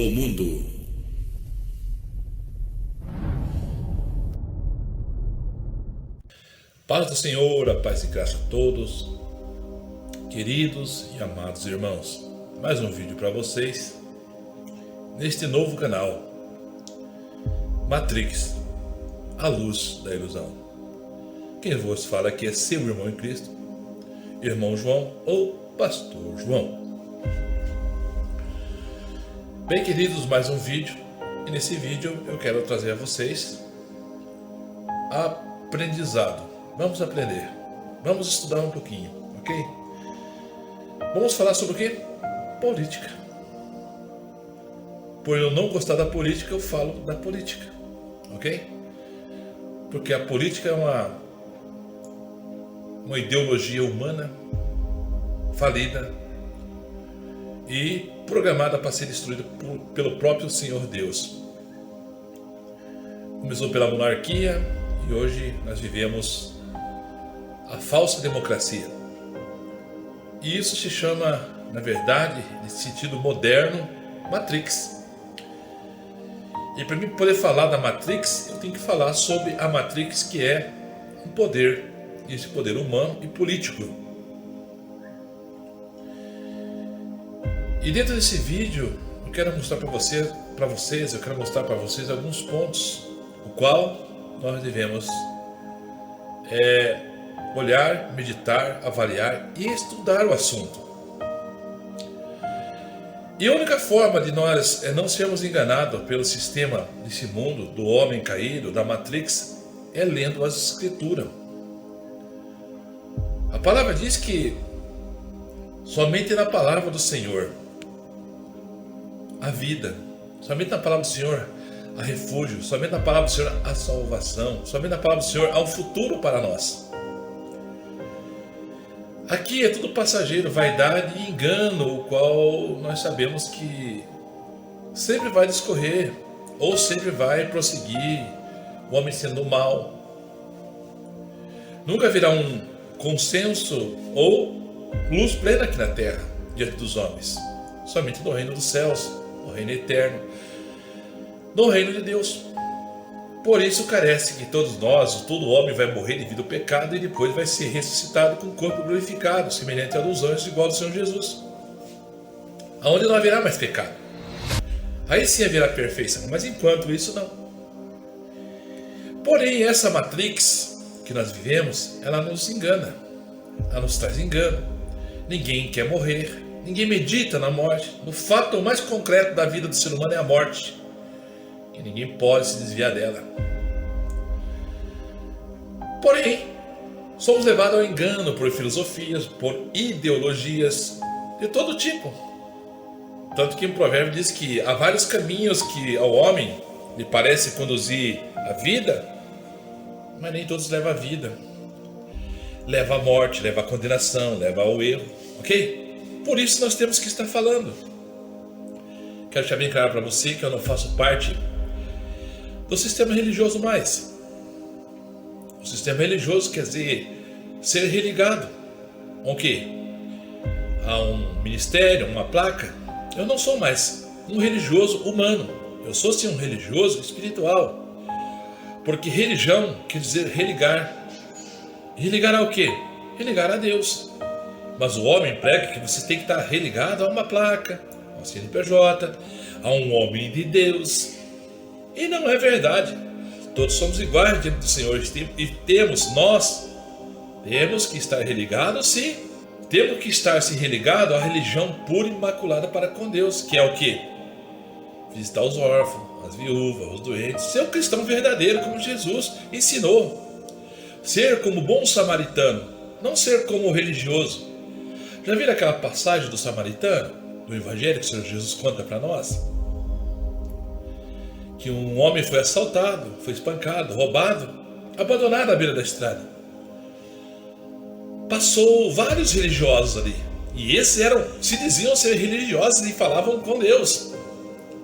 do mundo. Paz do Senhor, a paz e graça a todos, queridos e amados irmãos. Mais um vídeo para vocês, neste novo canal, Matrix, a luz da ilusão. Quem vos fala aqui é seu irmão em Cristo, irmão João ou pastor João. Bem, queridos, mais um vídeo, e nesse vídeo eu quero trazer a vocês aprendizado. Vamos aprender, vamos estudar um pouquinho, ok? Vamos falar sobre o quê? Política. Por eu não gostar da política, eu falo da política, ok? Porque a política é uma ideologia humana falida e programada para ser destruída pelo próprio Senhor Deus. Começou pela monarquia e hoje nós vivemos a falsa democracia. E isso se chama, na verdade, nesse sentido moderno, Matrix. E para mim poder falar da Matrix, eu tenho que falar sobre a Matrix, que é um poder, esse poder humano e político. E dentro desse vídeo, eu quero mostrar para vocês alguns pontos, o qual nós devemos olhar, meditar, avaliar e estudar o assunto. E a única forma de nós não sermos enganados pelo sistema desse mundo, do homem caído, da Matrix, é lendo as Escrituras. A palavra diz que somente na palavra do Senhor a vida, somente na palavra do Senhor há refúgio, somente na palavra do Senhor há salvação, somente na palavra do Senhor há um futuro para nós. Aqui é tudo passageiro, vaidade e engano, o qual nós sabemos que sempre vai discorrer, ou sempre vai prosseguir, o homem sendo mal. Nunca haverá um consenso ou luz plena aqui na terra, diante dos homens. Somente no reino dos céus, no reino eterno, no reino de Deus. Por isso carece que todos nós, todo homem vai morrer devido ao pecado e depois vai ser ressuscitado com o corpo glorificado, semelhante a dos anjos, igual ao Senhor Jesus, aonde não haverá mais pecado. Aí sim haverá perfeição, mas enquanto isso não. Porém, essa Matrix que nós vivemos, ela nos engana, ela nos traz engano. Ninguém quer morrer, ninguém medita na morte. No fato mais concreto da vida do ser humano é a morte, e ninguém pode se desviar dela. Porém, somos levados ao engano por filosofias, por ideologias de todo tipo. Tanto que um provérbio diz que há vários caminhos que ao homem lhe parece conduzir a vida, mas nem todos levam a vida. Leva à morte, leva à condenação, leva ao erro, ok? Por isso nós temos que estar falando. Quero deixar bem claro para você que eu não faço parte do sistema religioso mais. O sistema religioso quer dizer ser religado a quê? A um ministério, uma placa. Eu não sou mais um religioso humano. Eu sou sim um religioso espiritual. Porque religião quer dizer religar. Religar ao quê? Religar a Deus. Mas o homem prega que você tem que estar religado a uma placa, a um CNPJ, a um homem de Deus. E não é verdade. Todos somos iguais diante do Senhor e temos que estar religados, sim. Temos que estar se religado à religião pura e imaculada para com Deus, que é o quê? Visitar os órfãos, as viúvas, os doentes, ser um cristão verdadeiro como Jesus ensinou. Ser como bom samaritano, não ser como religioso. Já viram aquela passagem do samaritano, do evangelho que o Senhor Jesus conta para nós? Que um homem foi assaltado, foi espancado, roubado, abandonado à beira da estrada. Passou vários religiosos ali, e esses se diziam ser religiosos e falavam com Deus.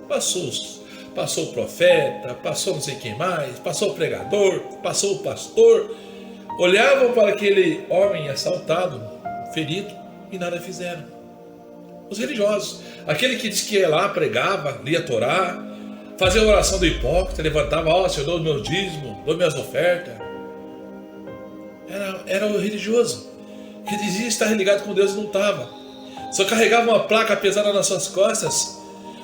Passou o profeta, passou não sei quem mais, passou o pregador, passou o pastor. Olhavam para aquele homem assaltado, ferido, e nada fizeram. Os religiosos. Aquele que diz que ia lá, pregava, lia a Torá, fazia a oração do hipócrita, levantava, ó, Senhor, dou meus dízimos, dou minhas ofertas. Era o religioso, que dizia estar ligado com Deus e não estava. Só carregava uma placa pesada nas suas costas,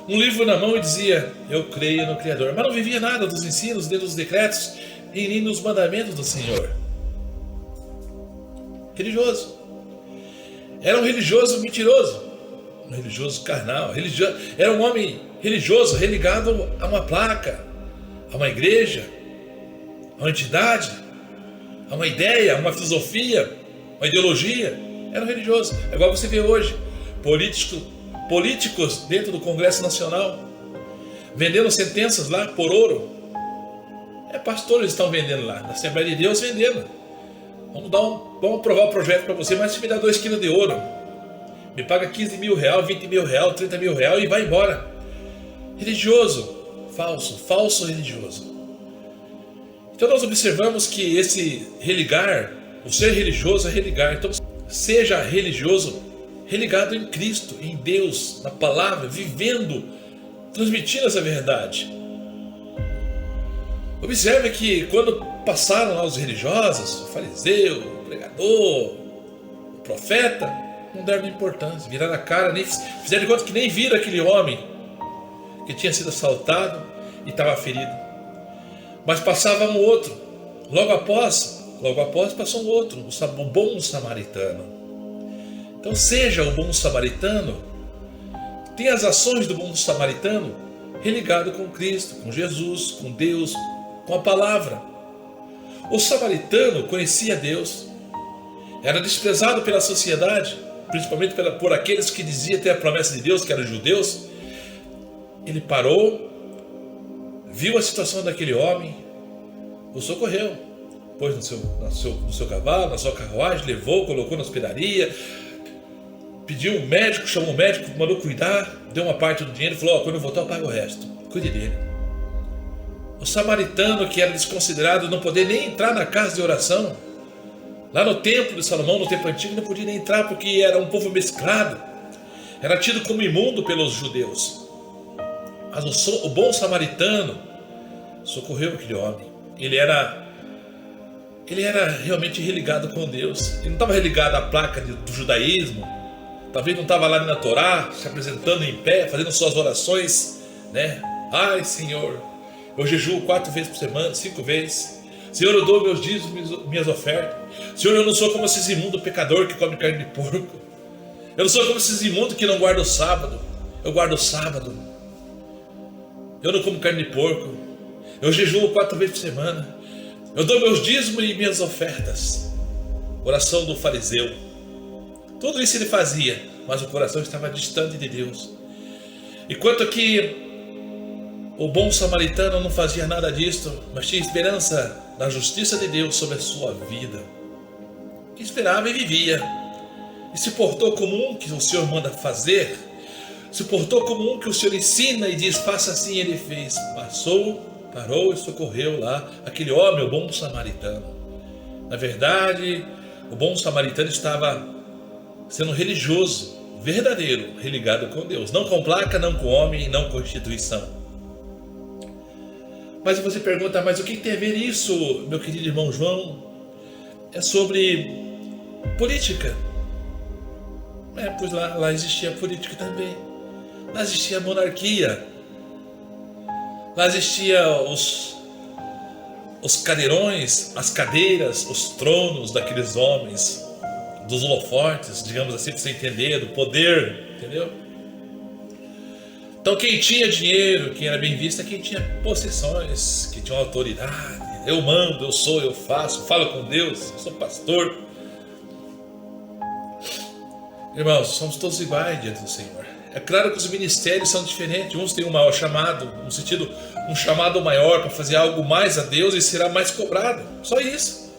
um livro na mão e dizia, eu creio no Criador. Mas não vivia nada dos ensinos, nem dos decretos, e nem nos mandamentos do Senhor. Religioso. Era um religioso mentiroso, um religioso carnal. Era um homem religioso religado a uma placa, a uma igreja, a uma entidade, a uma ideia, a uma filosofia, uma ideologia. Era um religioso. É igual você vê hoje, políticos dentro do Congresso Nacional, vendendo sentenças lá por ouro. Pastores estão vendendo lá, na Assembleia de Deus vendendo. Vamos aprovar o projeto para você, mas você me dá 2 quilos de ouro. Me paga 15 mil reais, 20 mil reais, 30 mil reais e vai embora. Religioso, falso religioso. Então nós observamos que esse religar, o ser religioso é religar. Então seja religioso, religado em Cristo, em Deus, na palavra, vivendo, transmitindo essa verdade. Observe que quando passaram lá os religiosos, o fariseu, o pregador, o profeta, não deram importância, viraram a cara, fizeram de conta que nem viram aquele homem que tinha sido assaltado e estava ferido. Mas passava um outro, logo após passou um outro, o bom samaritano. Então seja o bom samaritano, tenha as ações do bom samaritano religado com Cristo, com Jesus, com Deus, com a palavra. O samaritano conhecia Deus, era desprezado pela sociedade, principalmente por aqueles que diziam ter a promessa de Deus, que eram judeus. Ele parou, viu a situação daquele homem, o socorreu, pôs no seu cavalo, na sua carruagem, levou, colocou na hospedaria, pediu um médico, chamou o médico, mandou cuidar, deu uma parte do dinheiro e falou, quando eu voltar eu pago o resto, cuide dele. O samaritano, que era desconsiderado, não podia nem entrar na casa de oração, lá no templo de Salomão, no templo antigo, não podia nem entrar porque era um povo mesclado, era tido como imundo pelos judeus. Mas o bom samaritano socorreu aquele homem. Ele era realmente religado com Deus. Ele não estava religado à placa do judaísmo, talvez não estava lá na Torá, se apresentando em pé, fazendo suas orações, né? Ai, Senhor, eu jejuo 4 vezes por semana, 5 vezes. Senhor, eu dou meus dízimos, minhas ofertas. Senhor, eu não sou como esses imundos pecadores que comem carne de porco. Eu não sou como esses imundos que não guardam o sábado. Eu guardo o sábado. Eu não como carne de porco. Eu jejuo 4 vezes por semana. Eu dou meus dízimos e minhas ofertas. Oração do fariseu. Tudo isso ele fazia, mas o coração estava distante de Deus. Enquanto que o bom samaritano não fazia nada disso, mas tinha esperança na justiça de Deus sobre a sua vida. Que esperava e vivia. E se portou como um que o Senhor manda fazer. Se portou como um que o Senhor ensina e diz, faça assim, ele fez. Parou e socorreu lá aquele homem, o bom samaritano. Na verdade, o bom samaritano estava sendo religioso, verdadeiro, religado com Deus. Não com placa, não com homem, não com instituição. Mas você pergunta, mas o que tem a ver isso, meu querido irmão João? É sobre política. Pois lá existia política também. Lá existia monarquia. Lá existia os cadeirões, as cadeiras, os tronos daqueles homens, dos holofortes, digamos assim, para você entender, do poder, entendeu? Então quem tinha dinheiro, quem era bem visto, é quem tinha possessões, que tinha autoridade. Eu mando, eu sou, eu faço, falo com Deus, eu sou pastor. Irmãos, somos todos iguais diante do Senhor. É claro que os ministérios são diferentes. Uns têm um maior chamado, no sentido, um chamado maior para fazer algo mais a Deus e será mais cobrado. Só isso.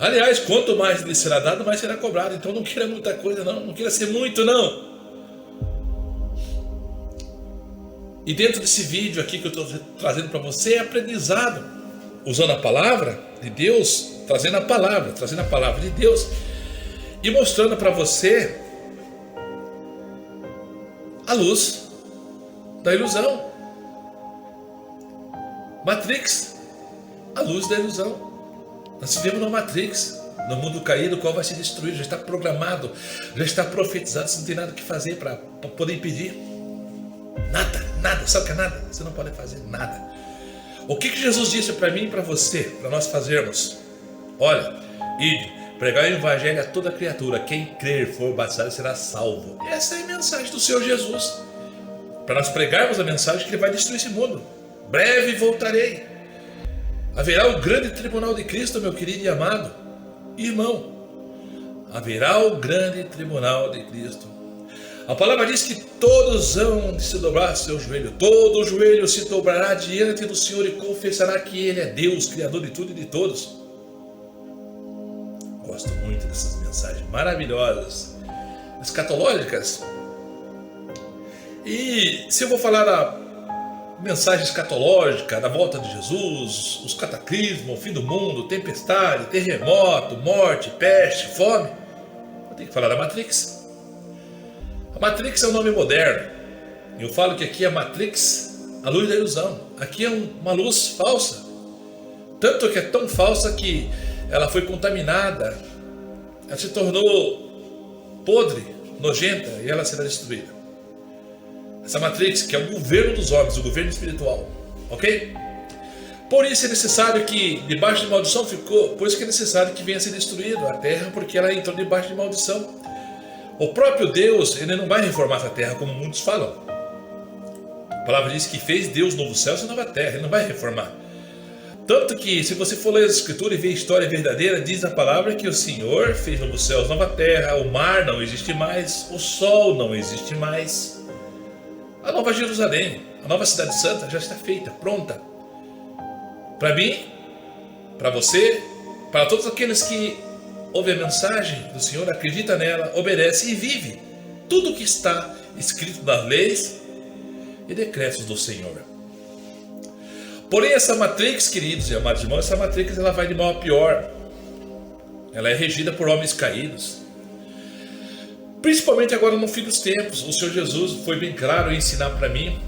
Aliás, quanto mais lhe será dado, mais será cobrado. Então não queira muita coisa não, não queira ser muito não. E dentro desse vídeo aqui que eu estou trazendo para você é aprendizado, usando a palavra de Deus, trazendo a palavra de Deus e mostrando para você a luz da ilusão. Matrix, a luz da ilusão. Nós vivemos numa Matrix, no mundo caído, o qual vai se destruir, já está programado, já está profetizado, você não tem nada o que fazer para poder impedir. Nada, sabe o que é nada? Você não pode fazer nada. O que Jesus disse para mim e para você, para nós fazermos? Olha, ide, pregar o evangelho a toda criatura, quem crer for batizado será salvo. Essa é a mensagem do Senhor Jesus, para nós pregarmos a mensagem que Ele vai destruir esse mundo. Breve voltarei. Haverá o grande tribunal de Cristo, meu querido e amado irmão. Haverá o grande tribunal de Cristo. A palavra diz que todos hão de se dobrar seu joelho. Todo joelho se dobrará diante do Senhor e confessará que Ele é Deus, Criador de tudo e de todos. Gosto muito dessas mensagens maravilhosas, escatológicas. E se eu vou falar da mensagem escatológica, da volta de Jesus, os cataclismos, o fim do mundo, tempestade, terremoto, morte, peste, fome, eu tenho que falar da Matrix. A Matrix é um nome moderno. Eu falo que aqui é a Matrix, a luz da ilusão. Aqui é uma luz falsa. Tanto que é tão falsa que ela foi contaminada, ela se tornou podre, nojenta e ela será destruída. Essa Matrix, que é o governo dos homens, o governo espiritual, ok? Por isso é necessário que debaixo de maldição ficou, por isso que é necessário que venha a ser destruído a terra, porque ela entrou debaixo de maldição. O próprio Deus, Ele não vai reformar essa terra como muitos falam. A palavra diz que fez Deus novo céu e nova terra, Ele não vai reformar. Tanto que se você for ler a Escritura e ver a história verdadeira, diz a palavra que o Senhor fez novo céu, nova terra, o mar não existe mais, o sol não existe mais. A nova Jerusalém, a nova cidade santa já está feita, pronta. Para mim, para você, para todos aqueles que ouvem a mensagem do Senhor, acredita nela, obedece e vive tudo o que está escrito nas leis e decretos do Senhor. Porém, essa Matrix, queridos e amados irmãos, essa Matrix ela vai de mal a pior. Ela é regida por homens caídos. Principalmente agora no fim dos tempos, o Senhor Jesus foi bem claro em ensinar para mim,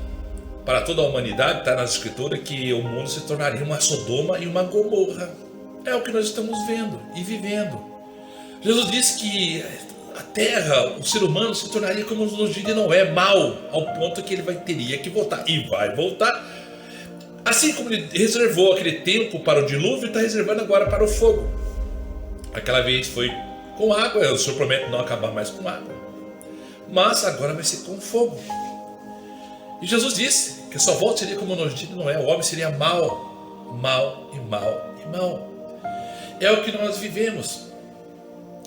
para toda a humanidade, está nas Escrituras, que o mundo se tornaria uma Sodoma e uma Gomorra. É o que nós estamos vendo e vivendo. Jesus disse que a terra, o ser humano se tornaria como nos dias de Noé, mal, ao ponto que ele teria que voltar, e vai voltar. Assim como ele reservou aquele tempo para o dilúvio, está reservando agora para o fogo. Aquela vez foi com água, o Senhor promete não acabar mais com água, mas agora vai ser com fogo. E Jesus disse que a sua volta seria como nos dias de Noé, o homem seria mal, mal e mal e mal. É o que nós vivemos.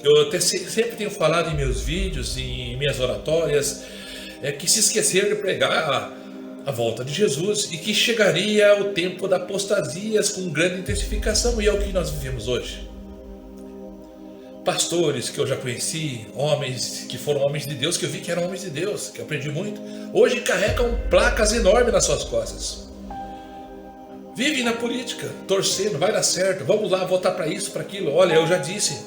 Eu até sempre tenho falado em meus vídeos, em minhas oratórias, que se esqueceram de pregar a volta de Jesus e que chegaria o tempo da apostasias com grande intensificação, e é o que nós vivemos hoje. Pastores que eu já conheci, homens que foram homens de Deus, que eu vi que eram homens de Deus, que eu aprendi muito, hoje carregam placas enormes nas suas costas. Vivem na política, torcendo, vai dar certo, vamos lá votar para isso, para aquilo. Olha, eu já disse,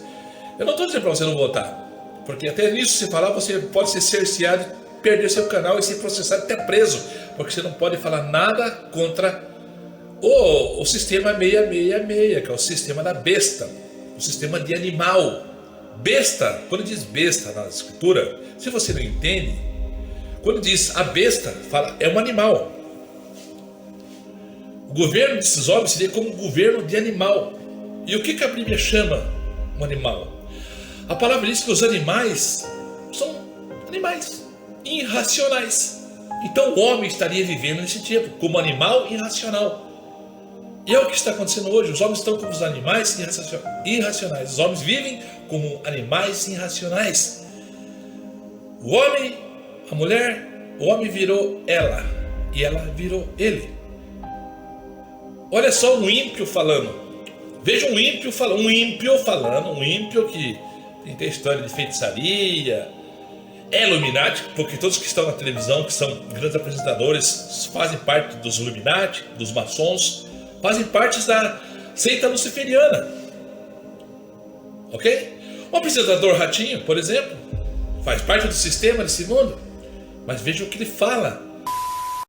eu não estou dizendo para você não votar, porque até nisso se falar, você pode ser cerceado, perder seu canal e ser processado até preso, porque você não pode falar nada contra o sistema 666, que é o sistema da besta, o sistema de animal. Besta, quando diz besta na Escritura, se você não entende, quando diz a besta, fala, é um animal. O governo desses homens seria como um governo de animal. E o que a Bíblia chama um animal? A palavra diz que os animais são animais irracionais. Então o homem estaria vivendo nesse tipo, como animal irracional. E é o que está acontecendo hoje. Os homens estão como os animais irracionais. Os homens vivem como animais irracionais. O homem, a mulher, o homem virou ela e ela virou ele. Olha só um ímpio falando. Veja um ímpio falando, um ímpio que tem história de feitiçaria, é Illuminati, porque todos que estão na televisão, que são grandes apresentadores, fazem parte dos Illuminati, dos maçons, fazem parte da seita luciferiana. Ok? O apresentador Ratinho, por exemplo, faz parte do sistema desse mundo. Mas veja o que ele fala.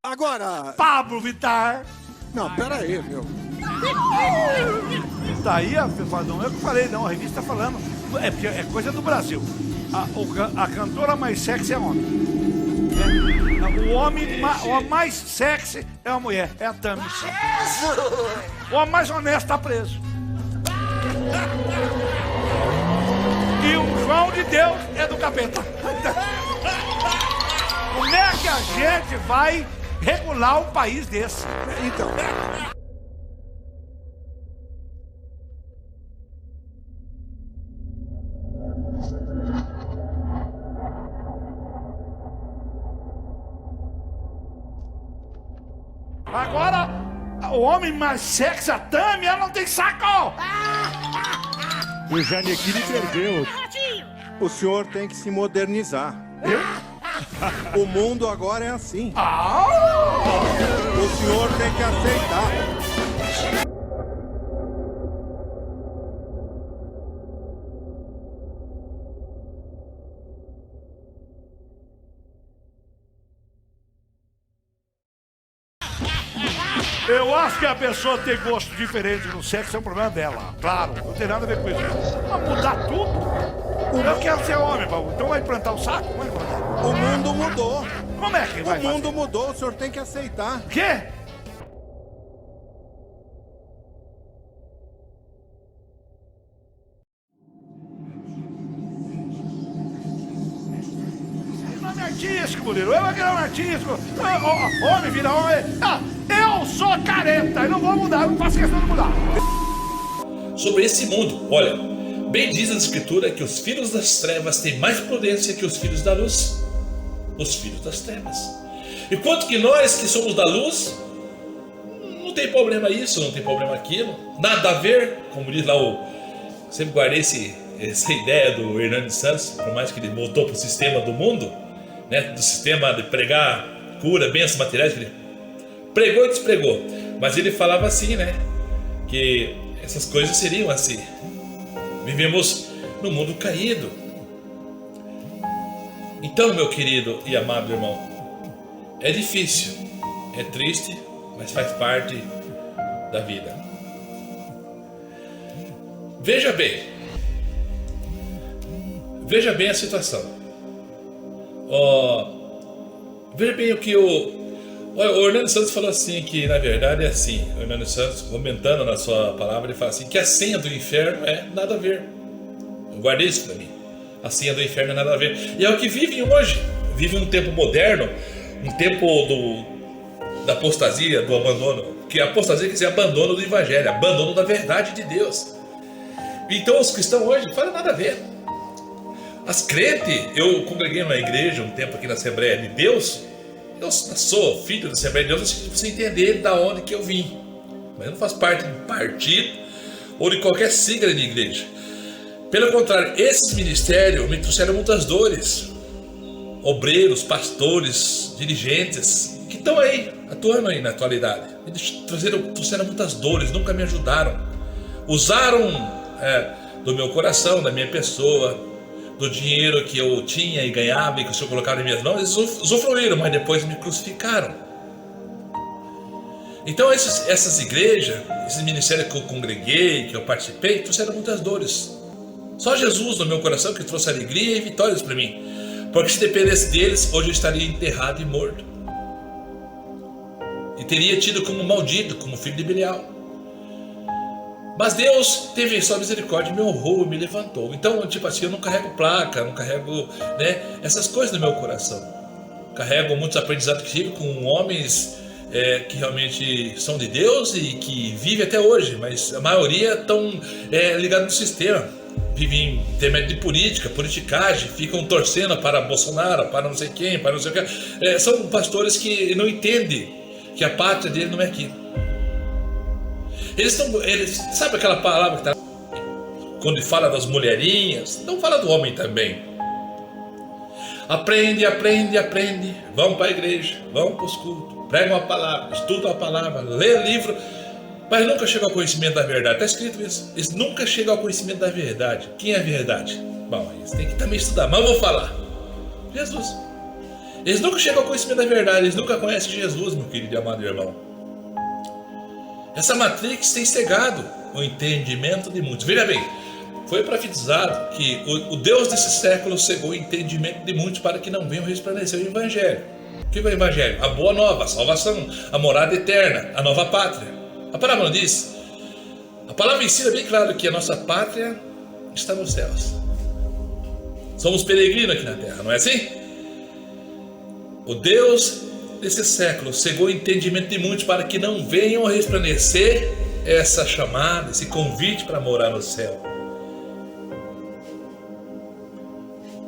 Agora, Pablo Vittar. não, pera aí, viu? Daí, não é o que eu falei, não. A revista tá falando. É porque é coisa do Brasil. A cantora mais sexy é homem. O homem mais sexy é a mulher, é a Tami. O homem mais honesto tá preso. E o João de Deus é do capeta. Como é que a gente vai regular um país desse? Então, Agora, o homem mais sexy, a Tami, ela não tem saco! O Janequine perdeu. o senhor tem que se modernizar. O mundo agora é assim. O senhor tem que aceitar. Eu acho que a pessoa ter gosto diferente no sexo é um problema dela. Claro, não tem nada a ver com isso. Mas mudar tudo? Eu quero ser homem, Paulo. Então vai plantar o saco? Como é que vai? O mundo mudou. Como é que vai O mundo mudou, o senhor tem que aceitar. fazer? Quê? Nome artístico, Murilo. Eu vou criar um artístico. Homem vira homem. Eu sou careta. Eu não vou mudar. Eu não faço questão de mudar. Sobre esse mundo, olha, bem diz a Escritura que os filhos das trevas têm mais prudência que os filhos da luz. Os filhos das trevas. Enquanto que nós que somos da luz, não tem problema isso, não tem problema aquilo, nada a ver, como diz lá sempre guardei essa ideia do Hernando Santos, por mais que ele voltou para o sistema do mundo, né, do sistema de pregar cura, bênçãos materiais, que ele pregou e despregou, mas ele falava assim, né, que essas coisas seriam assim. Vivemos no mundo caído. Então, meu querido e amado irmão, é difícil, é triste, mas faz parte da vida. Veja bem a situação. Veja bem o que o Hernando Santos falou assim, que na verdade é assim. O Hernando Santos, comentando na sua palavra, ele fala assim, que a senha do inferno é nada a ver. Eu guardei isso para mim. A senha do inferno é nada a ver. E é o que vivem hoje. Vivem um tempo moderno, um tempo da apostasia, do abandono. Que a apostasia quer dizer abandono do evangelho, abandono da verdade de Deus. Então os cristãos hoje não fazem nada a ver. As crentes, eu congreguei numa igreja um tempo aqui na Assembleia de Deus. Eu sou filho da Assembleia de Deus, para você entender da onde que eu vim. Mas eu não faço parte de um partido ou de qualquer sigla de igreja. Pelo contrário, esses ministérios me trouxeram muitas dores. Obreiros, pastores, dirigentes que estão aí, atuando aí na atualidade, me trouxeram muitas dores, nunca me ajudaram. Usaram do meu coração, da minha pessoa, do dinheiro que eu tinha e ganhava e que o Senhor colocava em minhas mãos. Eles usufruíram, mas depois me crucificaram. Então essas igrejas, esses ministérios que eu congreguei, que eu participei, trouxeram muitas dores. Só Jesus no meu coração que trouxe alegria e vitórias para mim. Porque se dependesse deles, hoje eu estaria enterrado e morto. E teria tido como maldito, como filho de Belial. Mas Deus teve sua misericórdia, me honrou, me levantou. Então, tipo assim, eu não carrego placa, não carrego, né, essas coisas no meu coração. Carrego muitos aprendizados que tive com homens que realmente são de Deus e que vivem até hoje, mas a maioria estão ligados no sistema. Vivem em intermédio de política, politicagem, ficam torcendo para Bolsonaro, para não sei quem, para não sei o que. São pastores que não entendem que a pátria dele não é aqui. Eles sabe aquela palavra que tá quando fala das mulherinhas, não fala do homem também. Aprende, vão para a igreja, vão para os cultos, pregam a palavra, estudam a palavra, lê livro, mas nunca chegam ao conhecimento da verdade. Está escrito isso. Eles nunca chegam ao conhecimento da verdade. Quem é a verdade? Bom, eles têm que também estudar, mas eu vou falar. Jesus. Eles nunca chegam ao conhecimento da verdade, eles nunca conhecem Jesus, meu querido e amado irmão. Essa Matrix tem cegado o entendimento de muitos. Veja bem, foi profetizado que o Deus desse século cegou o entendimento de muitos para que não venham resplandecer o Evangelho. O que é o Evangelho? A boa nova, a salvação, a morada eterna, a nova pátria. A palavra não diz? A palavra ensina bem claro que a nossa pátria está nos céus. Somos peregrinos aqui na terra, não é assim? O Deus desse século cegou o entendimento de muitos para que não venham a resplandecer essa chamada, esse convite para morar no céu.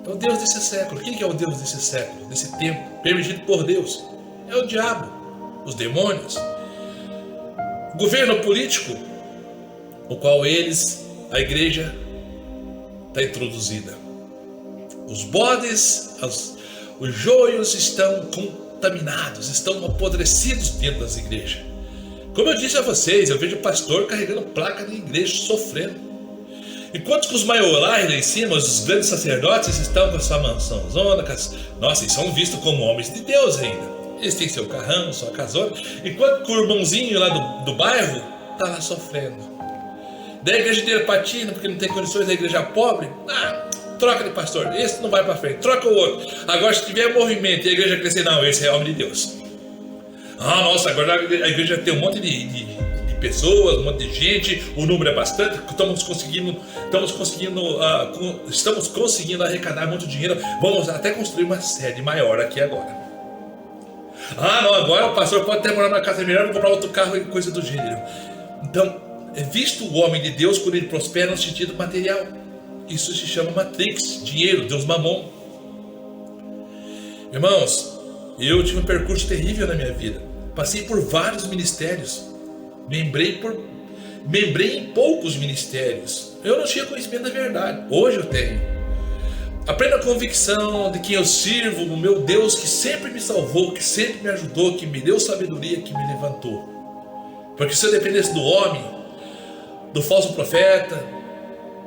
É o Deus desse século. Quem que é o Deus desse século, desse tempo, permitido por Deus? É o diabo, os demônios, o governo político, o qual a igreja está introduzida. Os bodes, os joios estão contaminados, estão apodrecidos dentro das igrejas. Como eu disse a vocês, eu vejo pastor carregando placa de igreja, sofrendo. Enquanto que os maiorais lá em cima, os grandes sacerdotes, estão com a sua mansão zona, nossa, e são vistos como homens de Deus ainda. Eles têm seu carrão, sua casona, enquanto que o irmãozinho lá do bairro está lá sofrendo. Da igreja dele patina porque não tem condições, da igreja pobre, troca de pastor, esse não vai para frente, troca o outro. Agora se tiver movimento e a igreja crescer, não, esse é homem de Deus. Nossa, agora a igreja tem um monte de pessoas, um monte de gente, o número é bastante, estamos conseguindo arrecadar muito dinheiro, vamos até construir uma sede maior aqui agora. Não, agora o pastor pode até morar numa casa melhor, comprar outro carro e coisa do gênero. Então, é visto o homem de Deus quando ele prospera no sentido material. Isso se chama Matrix, dinheiro, Deus Mamon. Irmãos, eu tive um percurso terrível na minha vida. Passei por vários ministérios. Membrei em poucos ministérios. Eu não tinha conhecimento da verdade. Hoje eu tenho. Aprenda a convicção de quem eu sirvo, o meu Deus que sempre me salvou, que sempre me ajudou, que me deu sabedoria, que me levantou. Porque se eu dependesse do homem, do falso profeta,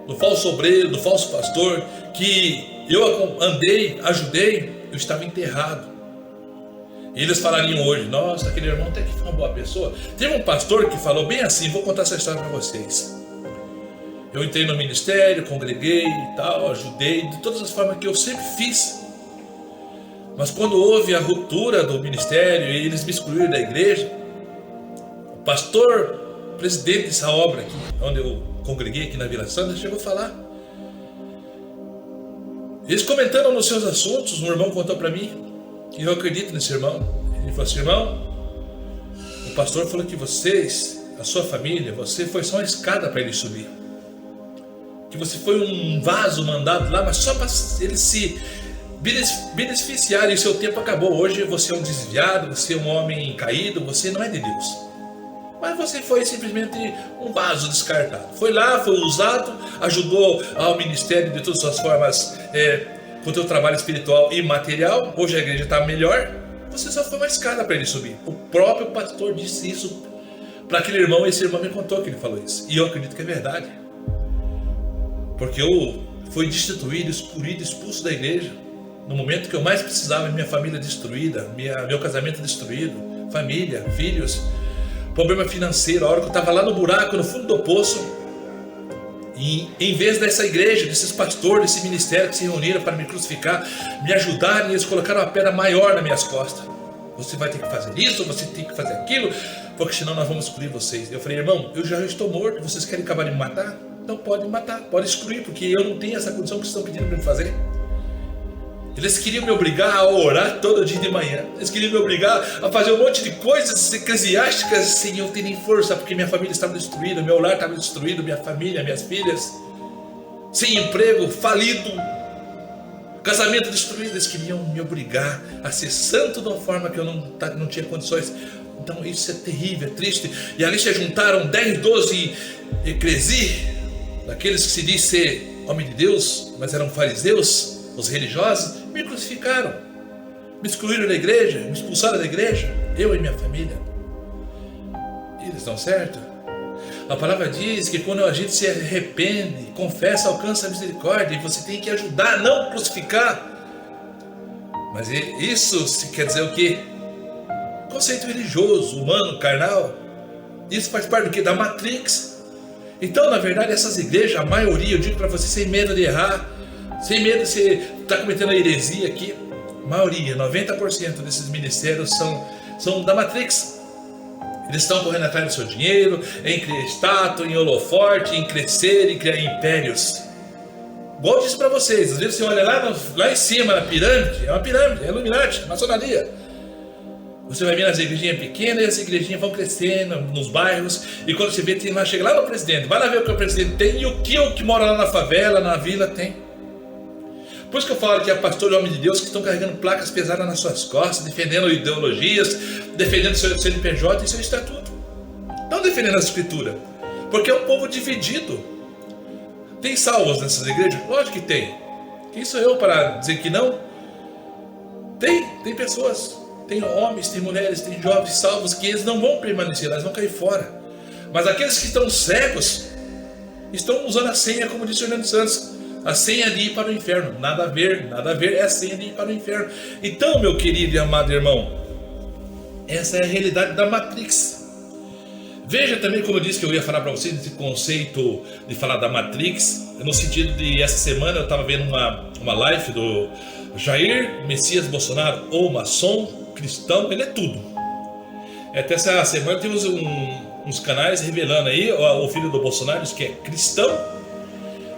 do falso obreiro, do falso pastor, que eu ajudei, eu estava enterrado. E eles falariam hoje, nossa, aquele irmão até que foi uma boa pessoa. Teve um pastor que falou bem assim, vou contar essa história para vocês. Eu entrei no ministério, congreguei e tal, ajudei, de todas as formas que eu sempre fiz. Mas quando houve a ruptura do ministério e eles me excluíram da igreja, o pastor, presidente dessa obra aqui, onde eu congreguei aqui na Vila Santa, chegou a falar. Eles comentando nos seus assuntos, um irmão contou para mim, que eu acredito nesse irmão. Ele falou assim, irmão, o pastor falou que vocês, a sua família, você foi só uma escada para ele subir. Que você foi um vaso mandado lá, mas só para ele se beneficiar e seu tempo acabou. Hoje você é um desviado, você é um homem caído, você não é de Deus. Mas você foi simplesmente um vaso descartado. Foi lá, foi usado, ajudou ao ministério de todas as formas, com o teu trabalho espiritual e material. Hoje a igreja está melhor. Você só foi uma escada para ele subir. O próprio pastor disse isso para aquele irmão. Esse irmão me contou que ele falou isso. E eu acredito que é verdade. Porque eu fui destituído, excluído, expulso da igreja. No momento que eu mais precisava, minha família destruída, meu casamento destruído, família, filhos, problema financeiro. A hora que eu estava lá no buraco, no fundo do poço, e em vez dessa igreja, desses pastores, desse ministério que se reuniram para me crucificar, me ajudarem, eles colocaram uma pedra maior nas minhas costas. Você vai ter que fazer isso, você tem que fazer aquilo, porque senão nós vamos excluir vocês. Eu falei, irmão, eu já estou morto, vocês querem acabar de me matar? Então pode me matar, pode excluir, porque eu não tenho essa condição que vocês estão pedindo para me fazer. Eles queriam me obrigar a orar todo dia de manhã. Eles queriam me obrigar a fazer um monte de coisas eclesiásticas sem eu ter nem força, porque minha família estava destruída, meu lar estava destruído, minha família, minhas filhas, sem emprego, falido, casamento destruído. Eles queriam me obrigar a ser santo de uma forma que eu não tinha condições. Então isso é terrível, é triste. E ali se juntaram 10, 12 eclesi, daqueles que se diz ser homem de Deus, mas eram fariseus, os religiosos, me crucificaram, me excluíram da igreja, me expulsaram da igreja, eu e minha família. E eles dão certo? A palavra diz que quando a gente se arrepende, confessa, alcança a misericórdia, e você tem que ajudar, não crucificar. Mas isso se quer dizer o quê? Conceito religioso, humano, carnal. Isso faz parte do quê? Da Matrix. Então, na verdade, essas igrejas, a maioria, eu digo para você, sem medo de errar, sem medo de você estar cometendo a heresia aqui, a maioria, 90% desses ministérios são da Matrix. Eles estão correndo atrás do seu dinheiro, em criar estátua, em holoforte, em crescer, em criar impérios. Igual eu disse para vocês, às vezes você olha lá em cima, na pirâmide, é uma pirâmide, é Illuminati, maçonaria. Você vai ver nas igrejinhas pequenas e as igrejinhas vão crescendo nos bairros. E quando você vê, chega lá no presidente. Vai lá ver o que o presidente tem e o que mora lá na favela, na vila tem. Por isso que eu falo que é pastor e homem de Deus que estão carregando placas pesadas nas suas costas, defendendo ideologias, defendendo seu CNPJ e seu estatuto. Estão defendendo a escritura. Porque é um povo dividido. Tem salvos nessas igrejas? Lógico que tem. Quem sou eu para dizer que não? Tem pessoas. Tem homens, tem mulheres, tem jovens salvos que eles não vão permanecer, eles vão cair fora. Mas aqueles que estão cegos estão usando a senha, como disse o Hernando Santos, a senha de ir para o inferno. Nada a ver, é a senha de ir para o inferno. Então, meu querido e amado irmão, essa é a realidade da Matrix. Veja também, como eu disse que eu ia falar para vocês, esse conceito de falar da Matrix, no sentido de essa semana eu estava vendo uma live do Jair Messias Bolsonaro, ou maçom, cristão, ele é tudo. Até essa semana temos uns canais revelando aí, o filho do Bolsonaro diz que é cristão,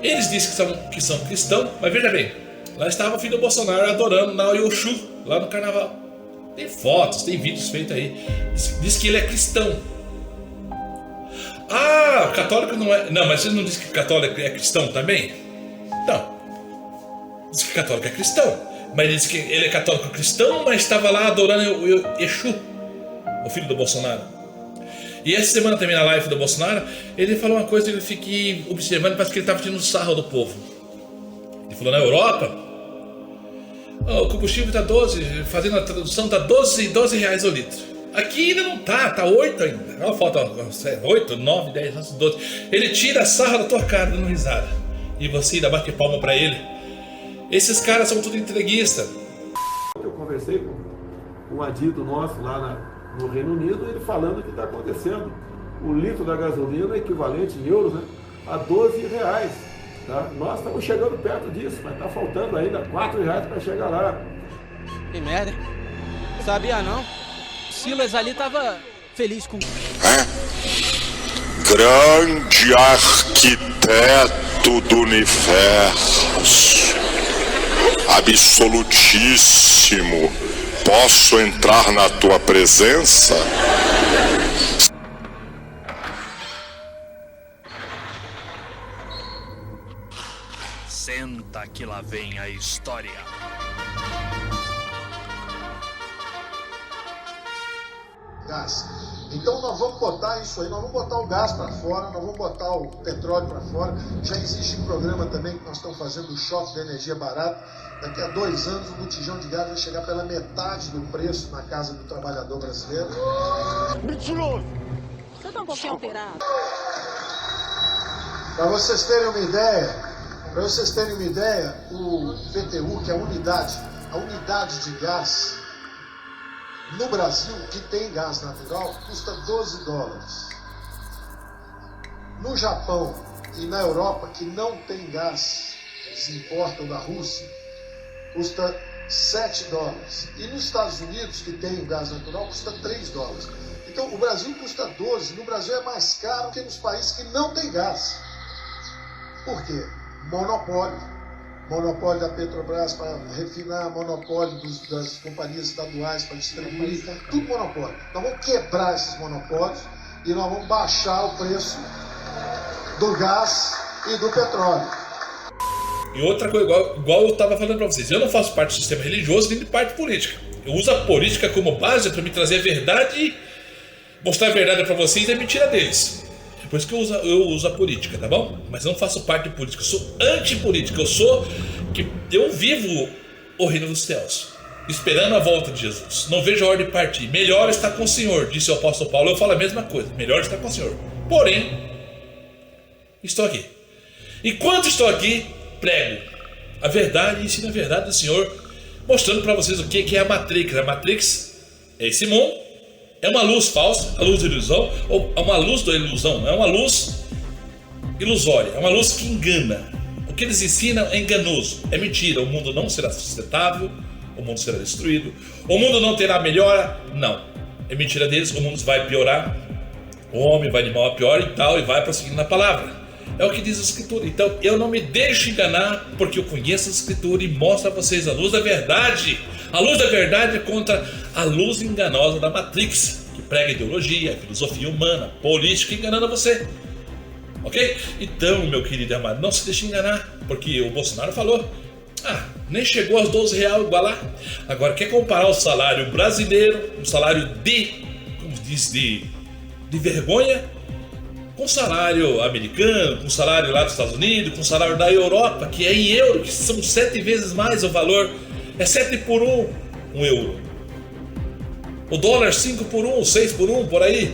eles dizem que são cristãos, mas veja bem, lá estava o filho do Bolsonaro adorando na Yoshu, lá no carnaval. Tem fotos, tem vídeos feitos aí, diz que ele é cristão. Ah, católico não é. Não, mas você não diz que católico é cristão também? Não. Diz que católico é cristão. Mas ele diz que ele é católico cristão, mas estava lá adorando o Exu, o filho do Bolsonaro. E essa semana também na live do Bolsonaro, ele falou uma coisa que eu fiquei observando, parece que ele estava tirando sarro do povo. Ele falou, na Europa, o combustível está 12, fazendo a tradução, está 12 reais o litro. Aqui ainda não tá 8 ainda. Olha, falta 8, 9, 10, 11, 12. Ele tira a sarra da tua cara dando risada. E você ainda bate palma para ele. Esses caras são tudo entreguistas. Eu conversei com um adido nosso lá no Reino Unido, ele falando o que está acontecendo. O litro da gasolina é equivalente em euros, né, a 12 reais. Tá? Nós estamos chegando perto disso, mas está faltando ainda 4 reais para chegar lá. Que merda, sabia não? Silas ali tava feliz com... Grande arquiteto do universo. Absolutíssimo, posso entrar na tua presença? Senta que lá vem a história. Gás. Então nós vamos botar isso aí, nós vamos botar o gás para fora, nós vamos botar o petróleo para fora. Já existe um programa também que nós estamos fazendo, o choque da energia barata. Daqui a 2 anos o botijão de gás vai chegar pela metade do preço na casa do trabalhador brasileiro. Mentiroso! Você tá um pouquinho alterado. Para vocês terem uma ideia, o PTU, que é a unidade de gás no Brasil, que tem gás natural, custa 12 dólares. No Japão e na Europa, que não tem gás, eles importam da Rússia, custa 7 dólares. E nos Estados Unidos, que tem o gás natural, custa 3 dólares. Então, o Brasil custa 12. No Brasil é mais caro que nos países que não tem gás. Por quê? Monopólio da Petrobras para refinar, monopólio das companhias estaduais para distribuir, tudo monopólio. Nós vamos quebrar esses monopólios e nós vamos baixar o preço do gás e do petróleo. E outra coisa, igual eu estava falando para vocês, eu não faço parte do sistema religioso nem de parte política. Eu uso a política como base para me trazer a verdade e mostrar a verdade para vocês e a mentira deles. É por isso que eu uso a política, tá bom? Mas eu não faço parte de política, eu sou antipolítica, eu vivo o reino dos céus, esperando a volta de Jesus. Não vejo a hora de partir. Melhor está com o Senhor, disse o apóstolo Paulo. Eu falo a mesma coisa, melhor está com o Senhor. Porém, estou aqui. Enquanto estou aqui, prego a verdade e ensino a verdade do Senhor mostrando para vocês o que é a Matrix. A Matrix é esse mundo, é uma luz falsa, a luz da ilusão, ou uma luz da ilusão, é uma luz ilusória, é uma luz que engana. O que eles ensinam é enganoso, é mentira. O mundo não será sustentável, o mundo será destruído, o mundo não terá melhora, não. É mentira deles, o mundo vai piorar, o homem vai de mal a pior e tal, e vai prosseguindo na palavra. É o que diz a Escritura. Então eu não me deixo enganar, porque eu conheço a Escritura e mostro a vocês a luz da verdade. A luz da verdade contra a luz enganosa da Matrix, que prega ideologia, filosofia humana, política, enganando você. Ok? Então, meu querido e amado, não se deixe enganar, porque o Bolsonaro falou, nem chegou aos R$12 igualar. Agora, quer comparar o salário brasileiro, um salário como diz, de vergonha, com o salário americano, com o salário lá dos Estados Unidos, com o salário da Europa, que é em euro, que são 7 vezes mais o valor, é 7 por 1 euro. O dólar 5 por 1, 6 por 1, por aí.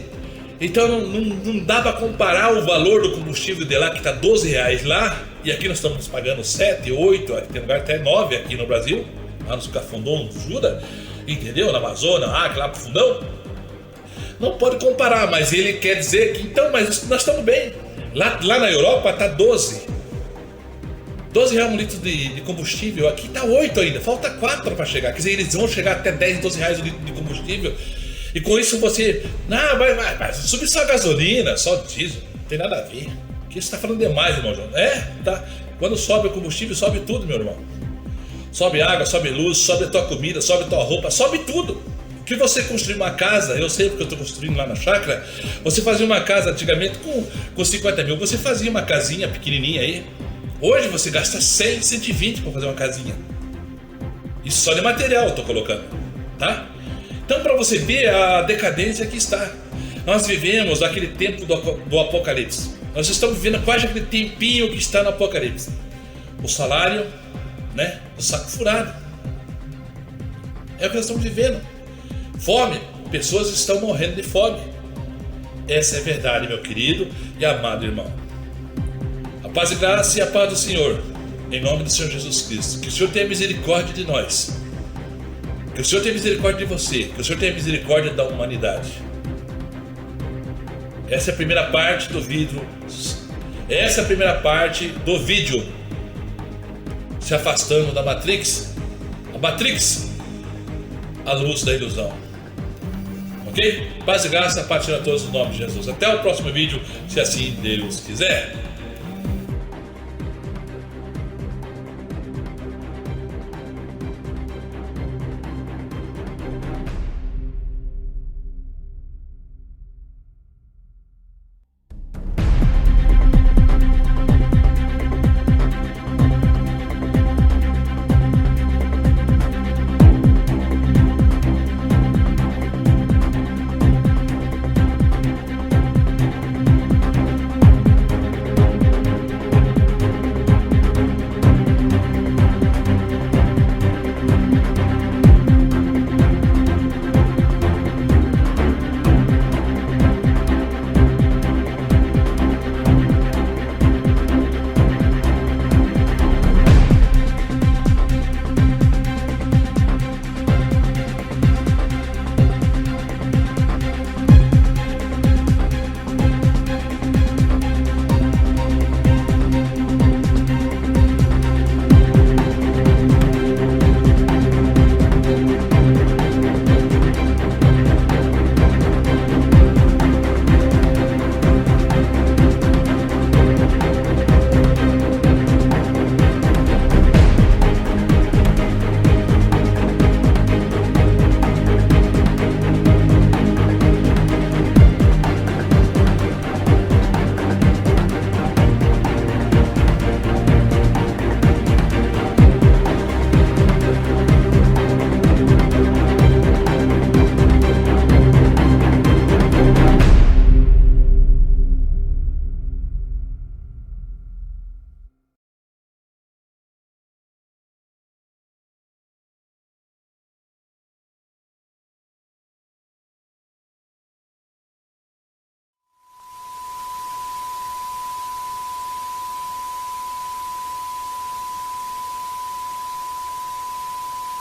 Então não dá para comparar o valor do combustível de lá, que está R$12 lá, e aqui nós estamos pagando 7, 8, tem lugar até 9 aqui no Brasil, lá nos Cafundão do Juda, entendeu? Na Amazônia, lá pro Fundão. Não pode comparar, mas ele quer dizer que, então, mas nós estamos bem. Lá na Europa está 12. R$12 um litro de combustível, aqui está 8 ainda, falta 4 para chegar. Quer dizer, eles vão chegar até 10, R$12 o litro de combustível. E com isso você, vai subir só a gasolina, só o diesel, não tem nada a ver. Aqui você está falando demais, irmão João. Tá. Quando sobe o combustível, sobe tudo, meu irmão. Sobe água, sobe luz, sobe a tua comida, sobe a tua roupa, sobe tudo. Que você construir uma casa, eu sei porque eu estou construindo lá na chácara, você fazia uma casa antigamente com 50 mil, você fazia uma casinha pequenininha aí. Hoje você gasta 100, 120 para fazer uma casinha. Isso só de material eu estou colocando, tá? Então, para você ver a decadência que está, nós vivemos aquele tempo do Apocalipse. Nós estamos vivendo quase aquele tempinho que está no Apocalipse. O salário, né, o saco furado. É o que nós estamos vivendo. Fome, pessoas estão morrendo de fome. Essa é a verdade, meu querido e amado irmão. A paz e graça e a paz do Senhor, em nome do Senhor Jesus Cristo. Que o Senhor tenha misericórdia de nós. Que o Senhor tenha misericórdia de você. Que o Senhor tenha misericórdia da humanidade. Essa é a primeira parte do vídeo. Essa é a primeira parte do vídeo. Se afastando da Matrix. A Matrix, a luz da ilusão. Ok? Paz e graça, a paz a todos no nome de Jesus. Até o próximo vídeo, se assim Deus quiser.